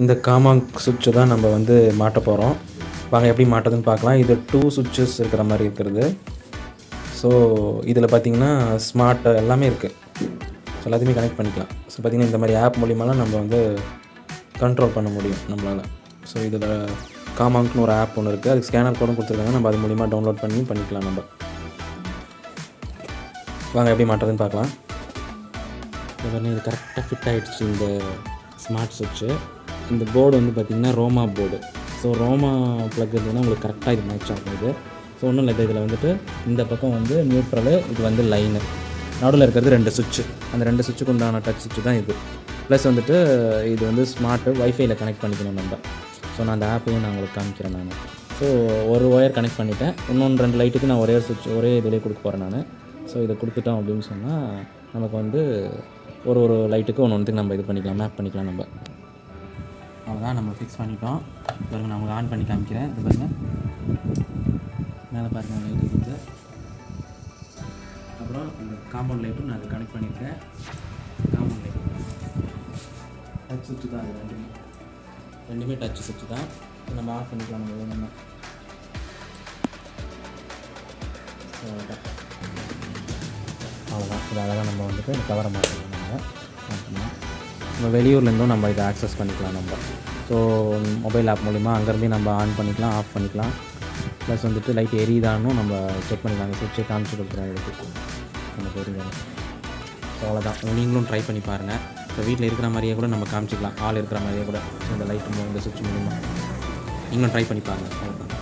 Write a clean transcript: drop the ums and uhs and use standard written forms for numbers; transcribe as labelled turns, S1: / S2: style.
S1: இந்த காமாங்க் சுவிட்சை தான் நம்ம வந்து மாட்ட போகிறோம். வாங்க எப்படி மாட்டுறதுன்னு பார்க்கலாம். இது 2 சுவிட்சஸ் இருக்கிற மாதிரி இருக்கிறது. ஸோ இதில் பார்த்திங்கன்னா ஸ்மார்ட் எல்லாமே இருக்குது. ஸோ எல்லாத்தையுமே கனெக்ட் பண்ணிக்கலாம். ஸோ பார்த்திங்கன்னா இந்த மாதிரி ஆப் மூலிமாலாம் நம்ம வந்து கண்ட்ரோல் பண்ண முடியும் நம்மளால். ஸோ இதில் காமாங்க்னு ஒரு ஆப் ஒன்று இருக்குது. அதுக்கு ஸ்கேனர் கோடும் கொடுத்துருக்காங்க. நம்ம அது மூலிமா டவுன்லோட் பண்ணிக்கலாம் நம்ம. வாங்க எப்படி மாட்டுறதுன்னு பார்க்கலாம். இது கரெக்டாக ஃபிட் ஆகிடுச்சு இந்த ஸ்மார்ட் சுவிட்சு. இந்த போர்டு வந்து பார்த்திங்கன்னா ரோமா போர்டு. ஸோ ரோமா ப்ளக் இருந்ததுன்னா உங்களுக்கு கரெக்டாக இது மேட்ச் ஆகும் இது. ஸோ ஒன்றும் இல்லை, இதில் வந்துட்டு இந்த பக்கம் வந்து நியூட்ரலு, இது வந்து லைனு, நடுவில் இருக்கிறது 2 சுவிட்சு. அந்த 2 சுவிட்சுக்கு உண்டான டச் சுவிட்சு தான் இது. ப்ளஸ் வந்துட்டு இது வந்து ஸ்மார்ட்டு வைஃபைல கனெக்ட் பண்ணிக்கணும் நம்ம. ஸோ நான் அந்த ஆப்பையும் நான் உங்களுக்கு காமிக்கிறேன் நான். ஸோ ஒரு ஒயர் கனெக்ட் பண்ணிவிட்டேன். இன்னொன்று 2 லைட்டுக்கு நான் ஒரே சுவிட்ச் ஒரே இதிலே கொடுக்க போகிறேன் நான். ஸோ இதை கொடுத்துட்டோம் அப்படின்னு சொன்னால் நமக்கு வந்து ஒரு லைட்டுக்கு ஒன்றுத்துக்கு நம்ம இது பண்ணிக்கலாம், மேப் பண்ணிக்கலாம் நம்ம. அவ்வளோதான், நம்ம ஃபிக்ஸ் பண்ணிட்டோம். பாருங்கள், நான் உங்களுக்கு ஆன் பண்ணி காமிக்கிறேன். இது பாருங்கள், மேலே பாருங்கள் லைட் இருக்குது. அப்புறம் இந்த காம்பவுண்ட் லைட்டும் நான் அதை கனெக்ட் பண்ணியிருக்கேன். காம்பவுண்ட் லைட் டச் சுவிட்சு தான், அது ரெண்டுமே டச் சுவிட்சு தான். நம்ம ஆஃப் பண்ணிக்கலாம் நம்ம வேணும்னா. அவ்வளோதான், இது அழகாக நம்ம வந்துட்டு கவரை மாற்றலாம் நம்ம வெளியூர்லேருந்தும் நம்ம இதை ஆக்சஸ் பண்ணிக்கலாம் நம்ம. ஸோ மொபைல் ஆப் மூலிமா அங்கேருந்தே நம்ம ஆன் பண்ணிக்கலாம், ஆஃப் பண்ணிக்கலாம். ப்ளஸ் வந்துட்டு லைட் எரியுதான்னு நம்ம செக் பண்ணிக்கலாம். அந்த சுவிட்சை காமிச்சு கொடுக்குறோம் எடுத்து நமக்கு எரிஞ்சாலும். ஸோ அவ்வளோதான், நீங்களும் ட்ரை பண்ணி பாருங்கள். ஸோ வீட்டில் இருக்கிற மாதிரியே கூட நம்ம காமிச்சிக்கலாம், ஆள் இருக்கிற மாதிரியே கூட. ஸோ இந்த லைட் இந்த சுவிட்ச் மூலிமா நீங்களும் ட்ரை பண்ணி பாருங்கள். அவ்வளோதான்.